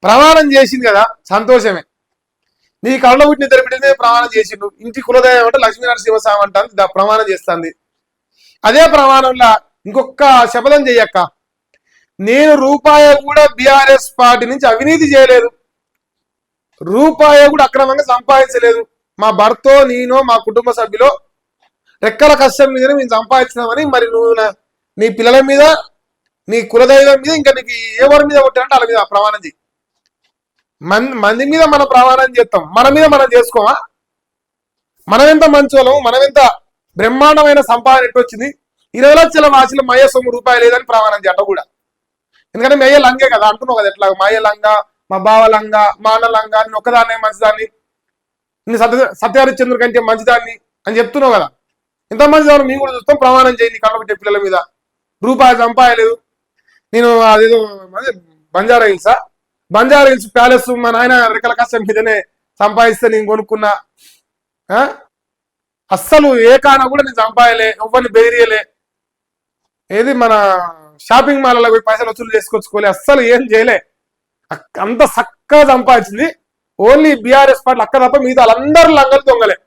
ప్రమాణం చేసింది కదా, సంతోషమే. నీ కళ్ళ పుట్టిన ఇద్దరు బిడ్డనే ప్రమాణం చేసిండు. ఇంటి కులదైవం అంటే లక్ష్మీ నరసింహస్వామి అంటాను, ప్రమాణం చేస్తుంది. అదే ప్రమాణంలో ఇంకొక శపథం చెయ్యక్క, నేను రూపాయి కూడా బీఆర్ఎస్ పార్టీ నుంచి అవినీతి చేయలేదు, రూపాయి కూడా అక్రమంగా సంపాదించలేదు. మా భర్తో నేనో మా కుటుంబ సభ్యులో రెక్కల కష్టం మీద మేము సంపాదించినామని మరి నువ్వు నీ పిల్లల మీద, నీ కులదైవం మీద, ఇంకా నీకు ఎవరి మీద కొట్టారంటే వాళ్ళ మీద ప్రమాణం చేయి. మంది మీద మనం ప్రమాణం చేస్తాం, మన మీద మనం చేసుకోమా? మనం ఎంత మంచోళం, మనం ఎంత బ్రహ్మాండమైన సంపాదన ఎట్టు వచ్చింది? 20 లక్షల వాసిలో మయ్య సొమ్ము రూపాయలు లేదని ప్రమాణం చేయట కూడా. ఎందుకంటే మయ్య లంగే కదా అంటున్నావు కదా, ఎట్లా మాయ లంగా, మా బావ లంగా, మా అన్న లంగా, నేను ఒక్కదాన్నే మంచిదాన్ని, నేను సత్యహరిశ్చంద్ర కంటే మంచిదాన్ని అని చెప్తున్నావు కదా. ఎంత మంచిదాన్ని మేము కూడా చూస్తాం. ప్రమాణం చేయండి కళ్ళబెట్టే పిల్లల మీద, రూపాయి సంపాదలేదు. నేను అదేదో బంజారా హిల్స్ ప్యాలెస్ మా నాయన రెక్కల కష్టం మీదనే సంపాదిస్తే నేను కొనుక్కున్నా. అస్సలు ఏ కాన కూడా నేను సంపాదలే, ఎవరిని బెదిరియలే. ఏది మన షాపింగ్ మాల్లో పోయి పైసలు వసూలు చేసుకొచ్చుకోలే, అస్సలు ఏం చేయలే. అంత చక్కగా సంపాదించింది ఓన్లీ బీఆర్ఎస్ పార్టీ అక్క తప్ప మిగతా వాళ్ళందరూ లంగలు దొంగలే.